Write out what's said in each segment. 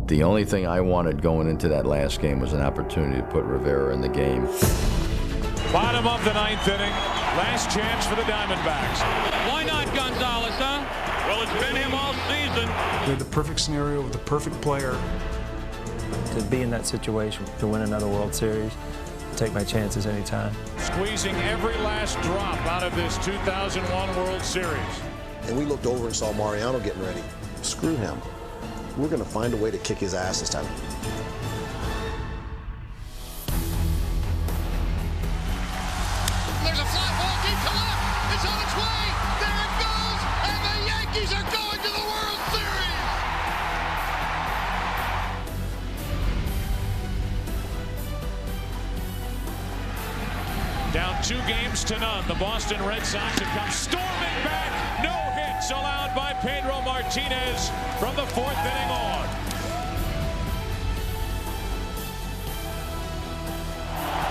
The only thing I wanted going into that last game was an opportunity to put Rivera in the game. Bottom of the ninth inning. Last chance for the Diamondbacks. Why not Gonzalez, huh? Well, it's been him all season. We had the perfect scenario with the perfect player. To be in that situation, to win another World Series, take my chances anytime. Squeezing every last drop out of this 2001 World Series. And we looked over and saw Mariano getting ready. Screw him. We're going to find a way to kick his ass this time. There's a fly ball deep to left. It's on its way. There it goes. And the Yankees are going to the World Series. Down 2-0. The Boston Red Sox have come storming back. No hits allowed by Pedro Martinez from the 4th inning on.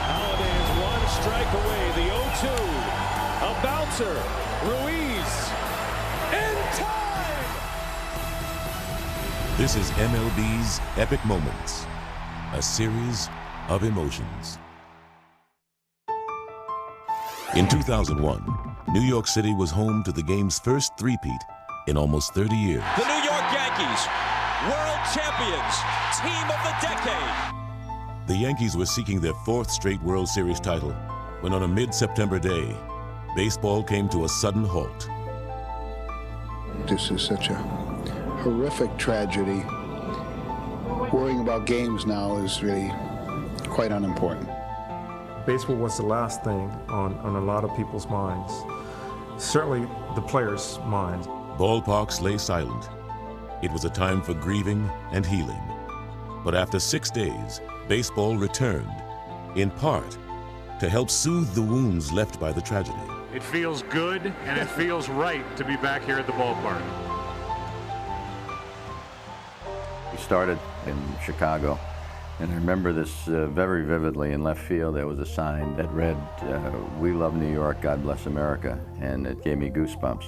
Holiday is one strike away. The 0-2. A bouncer. Ruiz. In time! This is MLB's Epic Moments, a series of emotions. In 2001, New York City was home to the game's first three-peat in almost 30 years. The New York Yankees, world champions, team of the decade. The Yankees were seeking their 4th straight World Series title when on a mid-September day, baseball came to a sudden halt. This is such a horrific tragedy. Worrying about games now is really quite unimportant. Baseball was the last thing on a lot of people's minds, certainly the players' minds. Ballparks lay silent. It was a time for grieving and healing. But after 6 days, baseball returned, in part, to help soothe the wounds left by the tragedy. It feels good and it feels right to be back here at the ballpark. We started in Chicago, and I remember this very vividly. In left field, there was a sign that read, "We love New York, God bless America," and it gave me goosebumps.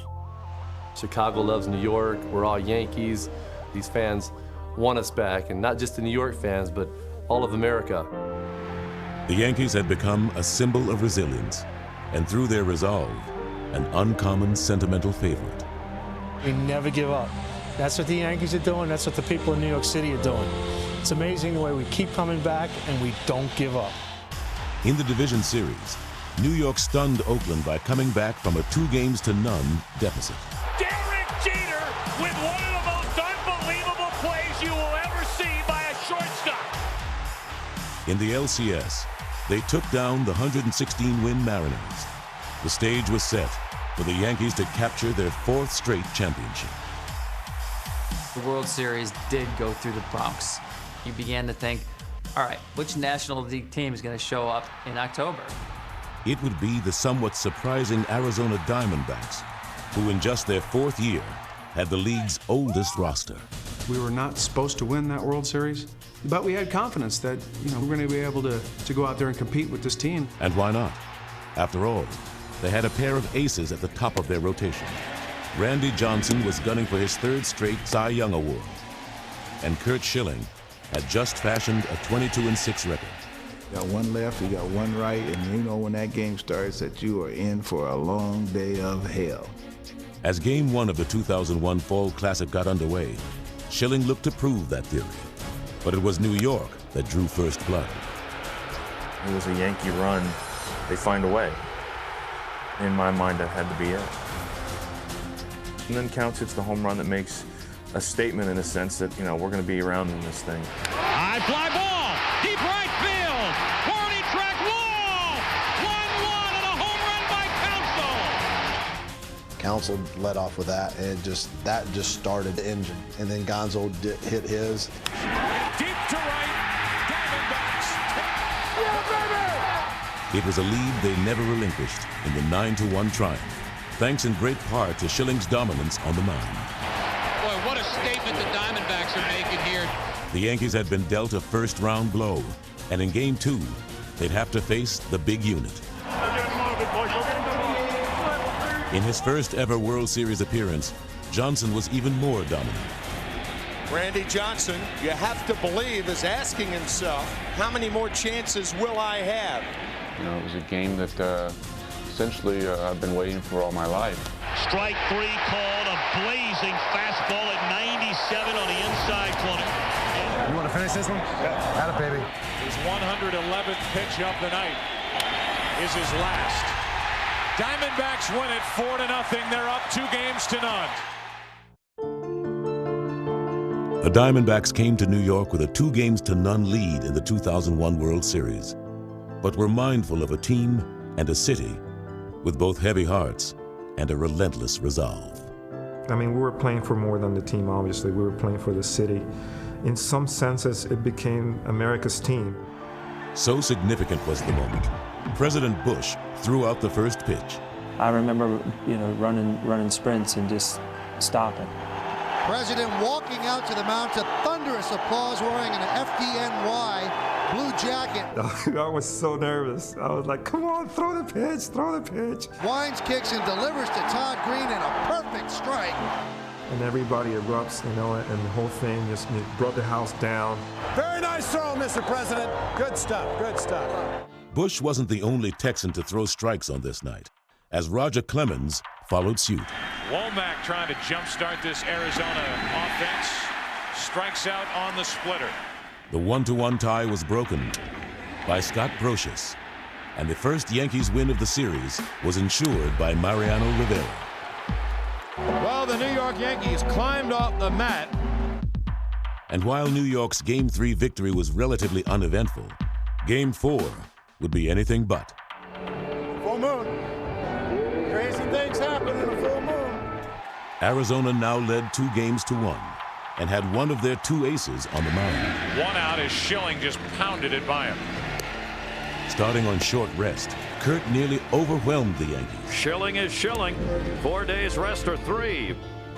Chicago loves New York. We're all Yankees. These fans want us back, and not just the New York fans, but all of America. The Yankees had become a symbol of resilience, and through their resolve, an uncommon sentimental favorite. We never give up. That's what the Yankees are doing. That's what the people in New York City are doing. It's amazing the way we keep coming back and we don't give up. In the division series, New York stunned Oakland by coming back from a 2-0 deficit. Derek Jeter with one of the most unbelievable plays you will ever see by a shortstop. In the LCS, they took down the 116-win Mariners. The stage was set for the Yankees to capture their 4th straight championship. The World Series did go through the Bronx. You began to think, all right, which National League team is going to show up in October? It would be the somewhat surprising Arizona Diamondbacks, who in just their 4th year had the league's oldest roster. We were not supposed to win that World Series, but we had confidence that, we're going to be able to go out there and compete with this team. And why not? After all, they had a pair of aces at the top of their rotation. Randy Johnson was gunning for his 3rd straight Cy Young Award, and Curt Schilling had just fashioned a 22-6 record. You got one left, you got one right, and you know when that game starts that you are in for a long day of hell. As Game 1 of the 2001 Fall Classic got underway, Schilling looked to prove that theory. But it was New York that drew first blood. It was a Yankee run. They find a way. In my mind, that had to be it. And then Counts hits the home run that makes a statement in a sense that, we're going to be around in this thing. High fly ball, deep right field, warning track wall, 1-1 and a home run by Counsell led off with that, and that just started the engine. And then Gonzo hit his. Deep to right, Diamondbacks. It was a lead they never relinquished in the 9-1 triumph, thanks in great part to Schilling's dominance on the mound. Boy, what a statement the Diamondbacks are making here. The Yankees had been dealt a first-round blow, and in Game 2, they'd have to face the big unit. In his first ever World Series appearance, Johnson was even more dominant. Randy Johnson, you have to believe, is asking himself, how many more chances will I have? You know, it was a game that essentially I've been waiting for all my life. Strike three called, a blazing fastball at 97 on the inside corner. You want to finish this one? Yeah. Atta baby. His 111th pitch of the night is his last. Diamondbacks win it 4-0. They're up 2-0. The Diamondbacks came to New York with a 2-0 lead in the 2001 World Series, but were mindful of a team and a city with both heavy hearts and a relentless resolve. I mean, we were playing for more than the team, obviously. We were playing for the city. In some senses, it became America's team. So significant was the moment, President Bush threw out the first pitch. I remember, running sprints and just stopping. President walking out to the mound to thunderous applause, wearing an FDNY blue jacket. I was so nervous. I was like, come on, throw the pitch, throw the pitch. Winds kicks and delivers to Todd Green, and a perfect strike. And everybody erupts, and the whole thing just brought the house down. Very nice throw, Mr. President. Good stuff, good stuff. Bush wasn't the only Texan to throw strikes on this night, as Roger Clemens followed suit. Womack trying to jumpstart this Arizona offense. Strikes out on the splitter. The 1-1 tie was broken by Scott Brocious, and the first Yankees win of the series was ensured by Mariano Rivera. Well, the New York Yankees climbed off the mat. And while New York's Game 3 victory was relatively uneventful, Game 4 would be anything but. Full moon. Crazy things happen in a full moon. Arizona now led 2-1 and had one of their two aces on the mound. One out as Schilling just pounded it by him. Starting on short rest, Kurt nearly overwhelmed the Yankees. Schilling is Schilling. 4 days rest or 3.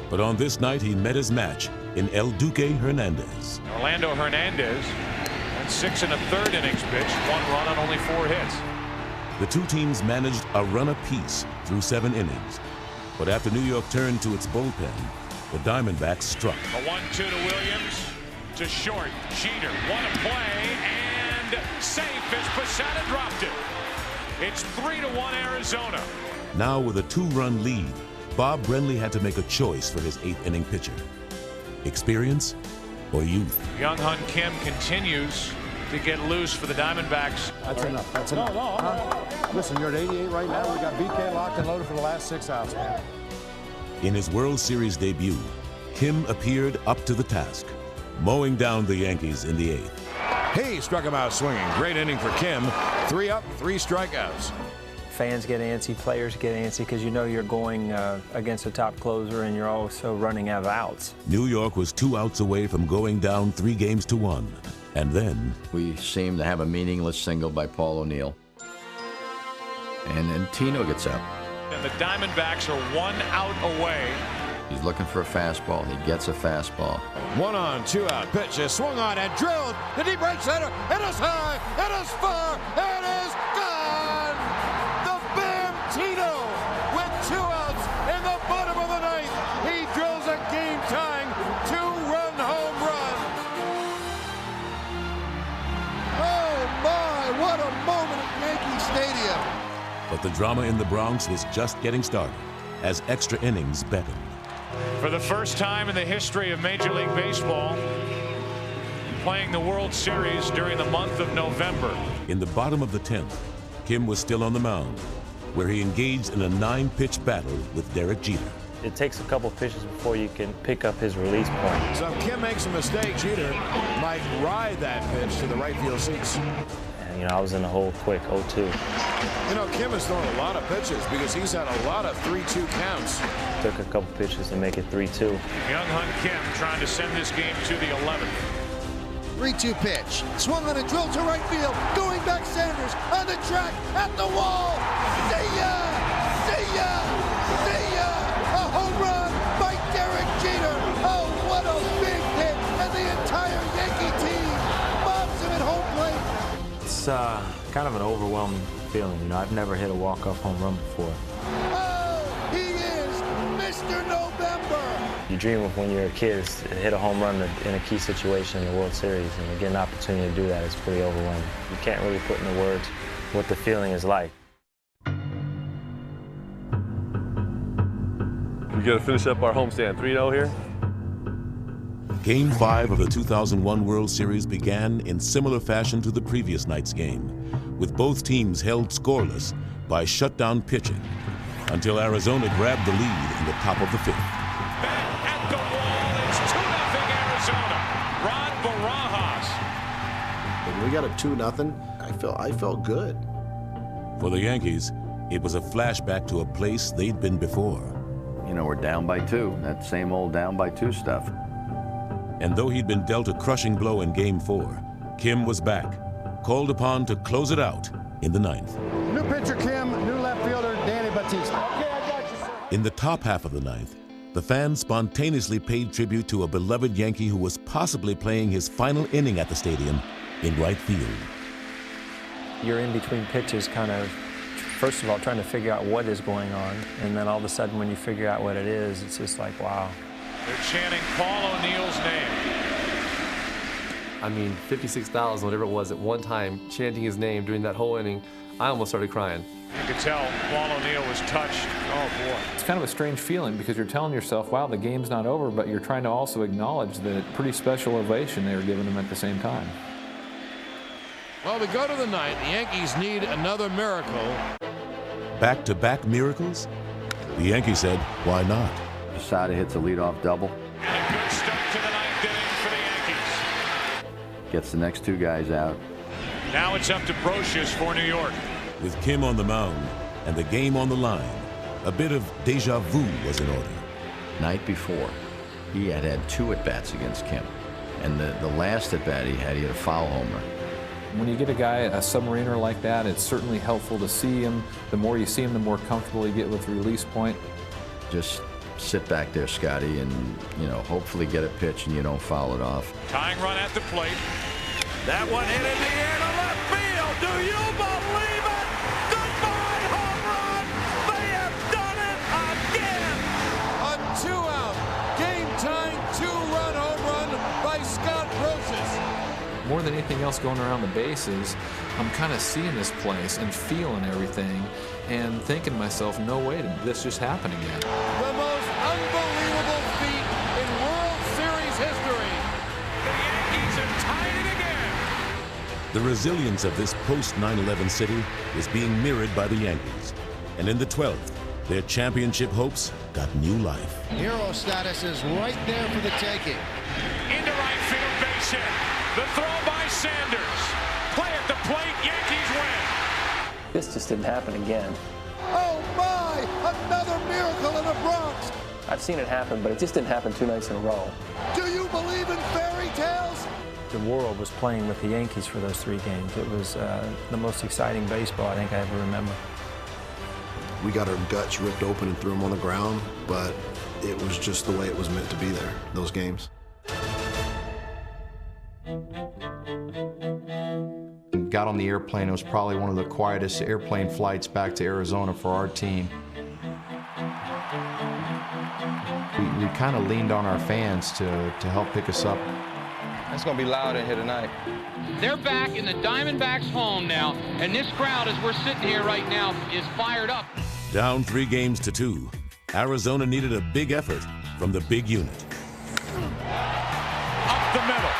But on this night, he met his match in El Duque Hernandez. Orlando Hernandez, and 6 1/3 innings pitched, 1 run on only 4 hits. The two teams managed a run apiece through 7 innings. But after New York turned to its bullpen, the Diamondbacks struck. A 1-2 to Williams, to short. Jeter, what a play, and safe as Posada dropped it. It's 3-1 Arizona. Now with a 2-run lead, Bob Brenly had to make a choice for his 8th inning pitcher. Experience or youth? Young Hun Kim continues to get loose for the Diamondbacks. That's enough. That's enough. No. Listen, you're at 88 right now. We got BK locked and loaded for the last 6 outs, man. In his World Series debut, Kim appeared up to the task, mowing down the Yankees in the 8th. He struck him out swinging. Great inning for Kim. 3 up, 3 strikeouts. Fans get antsy, players get antsy, because you're going against a top closer and you're also running out of outs. New York was 2 outs away from going down 3-1. And then we seemed to have a meaningless single by Paul O'Neill. And then Tino gets up. And the Diamondbacks are 1 out away. He's looking for a fastball. He gets a fastball. 1 on, 2 out. Pitch is swung on and drilled to deep right center. It is high. It is far. It is gone. The Bam Tino with 2 outs in the bottom of the 9th. He drills a game-tying 2-run home run. Oh my! What a moment at Yankee Stadium. But the drama in the Bronx was just getting started as extra innings beckoned. For the first time in the history of Major League Baseball, playing the World Series during the month of November. In the bottom of the 10th, Kim was still on the mound, where he engaged in a 9-pitch battle with Derek Jeter. It takes a couple pitches before you can pick up his release point. So if Kim makes a mistake, Jeter might ride that pitch to the right field seats. And, I was in the hole quick, 0-2. Kim has thrown a lot of pitches because he's had a lot of 3-2 counts. Took a couple pitches to make it 3-2. Young Hun Kim trying to send this game to the 11th. 3-2 pitch. Swung on a drill to right field. Going back Sanders on the track at the wall. See ya! See ya! See ya! A home run by Derek Jeter. Oh, what a big hit. And the entire Yankee team mobs him at home plate. It's kind of an overwhelming feeling. I've never hit a walk-off home run before. Oh, he is Mr. November. You dream of when you're a kid is to hit a home run in a key situation in the World Series, and to get an opportunity to do that is pretty overwhelming. You can't really put into words what the feeling is like. We got to finish up our homestand 3-0 here. Game 5 of the 2001 World Series began in similar fashion to the previous night's game, with both teams held scoreless by shutdown pitching until Arizona grabbed the lead in the top of the 5th. Back at the wall, it's 2-0 Arizona. Ron Barajas. When we got a 2-0, I felt good. For the Yankees, it was a flashback to a place they'd been before. You know, we're down by 2, that same old down by 2 stuff. And though he'd been dealt a crushing blow in Game 4, Kim was back, called upon to close it out in the 9th. New pitcher Kim, new left fielder Danny Batista. Okay, I got you, sir. In the top half of the 9th, the fans spontaneously paid tribute to a beloved Yankee who was possibly playing his final inning at the stadium in right field. You're in between pitches, kind of, first of all, trying to figure out what is going on, and then all of a sudden when you figure out what it is, it's just like, wow. They're chanting Paul O'Neill's name. I mean, 56,000, whatever it was, at one time, chanting his name during that whole inning, I almost started crying. You could tell Paul O'Neill was touched. Oh, boy. It's kind of a strange feeling because you're telling yourself, wow, the game's not over, but you're trying to also acknowledge the pretty special ovation they were giving him at the same time. Well, we go to the 9th. The Yankees need another miracle. Back-to-back miracles? The Yankees said, why not? Posada hits a leadoff double. And a good start to the 9th inning for the Yankees. Gets the next 2 guys out. Now it's up to Brocious for New York. With Kim on the mound and the game on the line, a bit of deja vu was in order. Night before, he had 2 at-bats against Kim. And the last at-bat he had a foul homer. When you get a guy, a submariner like that, it's certainly helpful to see him. The more you see him, the more comfortable you get with the release point. Just sit back there, Scotty, and, you know, hopefully get a pitch and you don't foul it off. Tying run at the plate. That one hit in the air to left field. Do you believe it? Goodbye, home run. They have done it again. A 2-out, game-tying 2-run home run by Scott Brocious. More than anything else going around the bases, I'm kind of seeing this place and feeling everything and thinking to myself, no way did this just happen again. The most unbelievable feat in World Series history. The Yankees have tied it again. The resilience of this post-9/11 city is being mirrored by the Yankees. And in the 12th, their championship hopes got new life. Hero status is right there for the taking. Into right field, base hit. The throw by Sanders. Play at the plate, Yankees win. This just didn't happen again. Oh my! Another miracle in the Bronx! I've seen it happen, but it just didn't happen 2 nights in a row. Do you believe in fairy tales? The world was playing with the Yankees for those 3 games. It was the most exciting baseball I think I ever remember. We got our guts ripped open and threw them on the ground, but it was just the way it was meant to be there, those games. Got on the airplane. It was probably one of the quietest airplane flights back to Arizona for our team. We kind of leaned on our fans to help pick us up. It's going to be loud in here tonight. They're back in the Diamondbacks' home now, and this crowd, as we're sitting here right now, is fired up. Down 3 games to 2, Arizona needed a big effort from the big unit. Up the middle.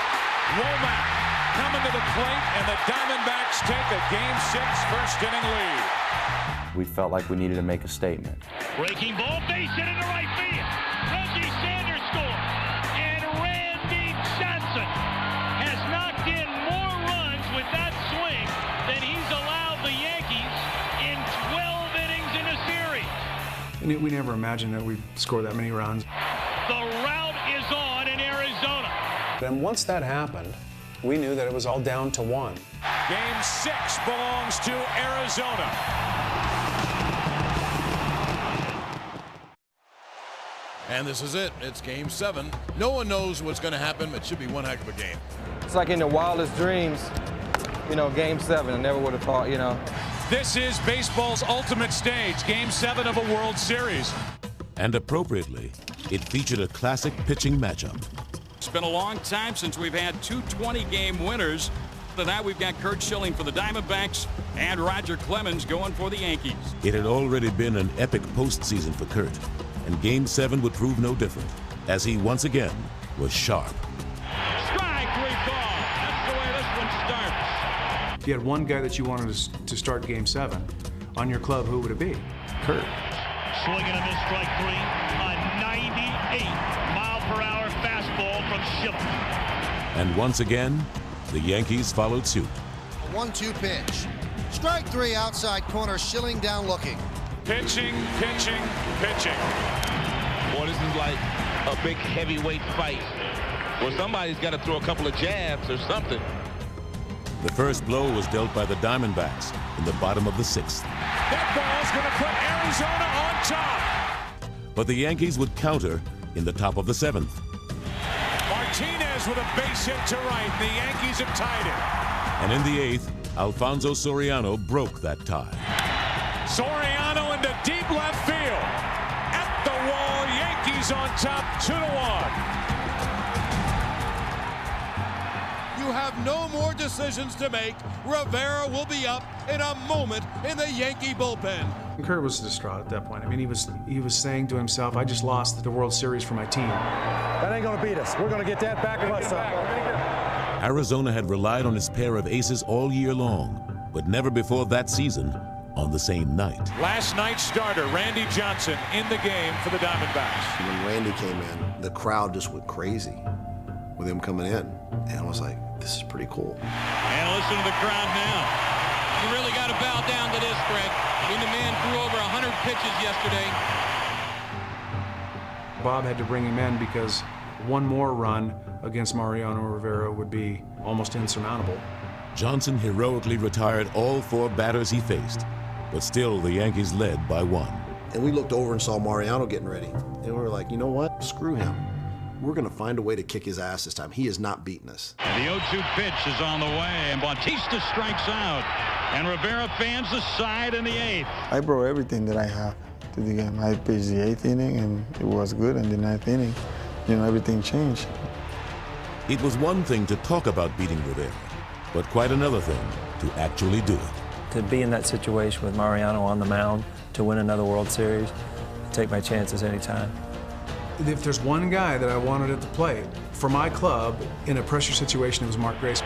Womack coming to the plate, and the Diamondbacks take a Game 6 first-inning lead. We felt like we needed to make a statement. Breaking ball, base hit into right field. Reggie Sanders scores, and Randy Johnson has knocked in more runs with that swing than he's allowed the Yankees in 12 innings in a series. And we never imagined that we'd score that many runs. The rout is on in Arizona. And once that happened, we knew that it was all down to 1. Game 6 belongs to Arizona. And this is it. It's Game 7. No one knows what's going to happen. It should be one heck of a game. It's like in the wildest dreams, you know, Game 7. I never would have thought, you know. This is baseball's ultimate stage, Game 7 of a World Series. And appropriately, It featured a classic pitching matchup. It's been a long time since we've had two 20-game winners. Tonight we've got Curt Schilling for the Diamondbacks and Roger Clemens going for the Yankees. It had already been an epic postseason for Curt, and Game 7 would prove no different, as he once again was sharp. Strike, 3 ball. That's the way this one starts. If you had one guy that you wanted to start Game 7 on your club, who would it be? Curt. Swinging a miss, strike 3. A 98-mile-per-hour fastball from Schilling. And once again, the Yankees followed suit. 1-2 pitch. Strike 3 outside corner, Schilling down looking. Pitching, pitching, pitching. Boy, this is like a big heavyweight fight where somebody's got to throw a couple of jabs or something. The first blow was dealt by the Diamondbacks in the bottom of the 6th. That ball's going to put Arizona on top. But the Yankees would counter in the top of the 7th. Martinez with a base hit to right. The Yankees have tied it. And in the 8th, Alfonso Soriano broke that tie. Soriano into deep left field. At the wall, Yankees on top, 2-1. You have no more decisions to make. Rivera will be up in a moment in the Yankee bullpen. Curt was distraught at that point. I mean, he was saying to himself, I just lost the World Series for my team. That ain't gonna beat us. We're gonna get that back of us. Arizona had relied on his pair of aces all year long, but never before that season on the same night. Last night's starter, Randy Johnson, in the game for the Diamondbacks. When Randy came in, the crowd just went crazy with him coming in. And I was like, this is pretty cool. And listen to the crowd now. You really got to bow down to this, Greg. When the man threw over 100 pitches yesterday. Bob had to bring him in because one more run against Mariano Rivera would be almost insurmountable. Johnson heroically retired all 4 batters he faced, but still the Yankees led by 1. And we looked over and saw Mariano getting ready. And we were like, you know what? Screw him. We're going to find a way to kick his ass this time. He is not beating us. The 0-2 pitch is on the way, and Bautista strikes out. And Rivera fans the side in the 8th. I brought everything that I have to the game. I pitched the 8th inning, and it was good. And the 9th inning, you know, everything changed. It was one thing to talk about beating Rivera, but quite another thing to actually do it. To be in that situation with Mariano on the mound, to win another World Series, take my chances anytime. If there's one guy that I wanted at the plate for my club in a pressure situation, it was Mark Grace.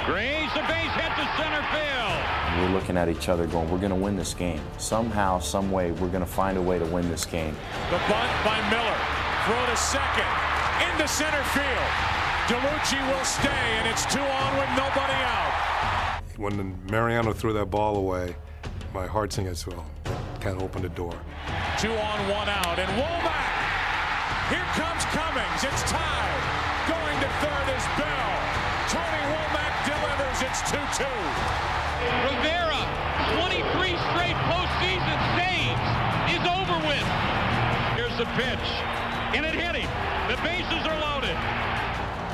Grace, a base hit to center field. We're looking at each other going, we're going to win this game. Somehow, some way, we're going to find a way to win this game. The bunt by Miller. Throw to second. Into center field. DeLucci will stay, and it's 2 on with nobody out. When Mariano threw that ball away, my heart sank as well. Kind of opened the door. 2 on, 1 out, and Womack. Here comes Cummings. It's tied. Going to third is Bell. Tony Womack delivers. It's 2-2. Rivera, 23 straight postseason saves, is over with. Here's the pitch. And it hit him. The bases are loaded.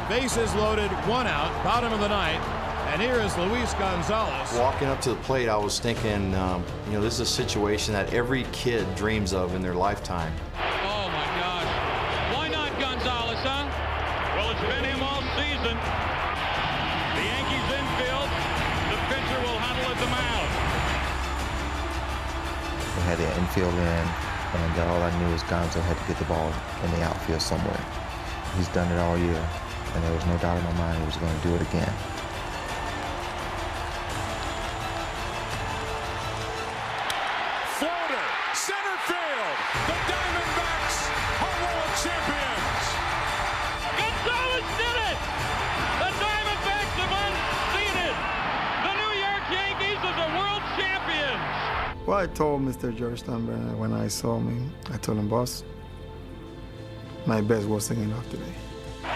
Bases loaded, 1 out, bottom of the 9th. And here is Luis Gonzalez. Walking up to the plate, I was thinking, you know, this is a situation that every kid dreams of in their lifetime. Oh, my gosh. Why not Gonzalez, huh? Well, it's been him all season. The Yankees infield. The pitcher will huddle at the mound. We had the infield in, and all I knew was Gonzo had to get the ball in the outfield somewhere. He's done it all year, and there was no doubt in my mind he was going to do it again. Floater, center field. The Diamondbacks are world champions. Gonzalez did it! The Diamondbacks have unseated the New York Yankees as the world champions. Well, I told Mr. George Steinbrenner when I saw him, I told him, boss, my best wasn't enough today.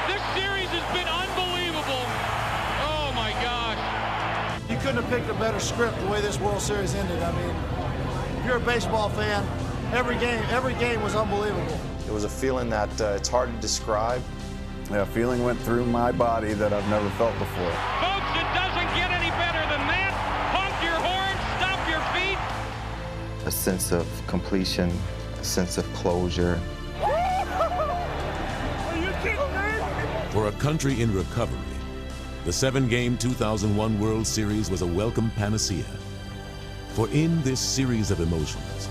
This series has been unbelievable. Oh, my gosh. You couldn't have picked a better script the way this World Series ended. I mean, if you're a baseball fan, every game was unbelievable. It was a feeling that it's hard to describe. A feeling went through my body that I've never felt before. Folks, it doesn't get any better than that. Honk your horn, stomp your feet. A sense of completion, a sense of closure. For a country in recovery, the 7-game 2001 World Series was a welcome panacea. For in this series of emotions,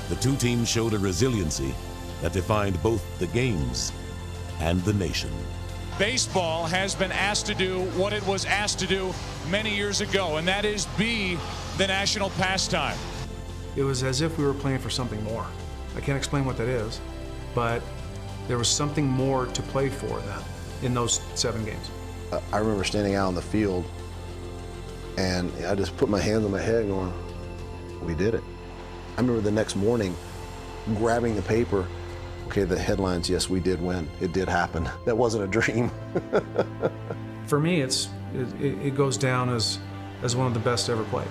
the two teams showed a resiliency that defined both the games and the nation. Baseball has been asked to do what it was asked to do many years ago, and that is be the national pastime. It was as if we were playing for something more. I can't explain what that is, but there was something more to play for then in those 7 games. I remember standing out on the field, and I just put my hands on my head going, we did it. I remember the next morning grabbing the paper, okay, the headlines, yes, we did win. It did happen. That wasn't a dream. For me, it goes down as one of the best ever played.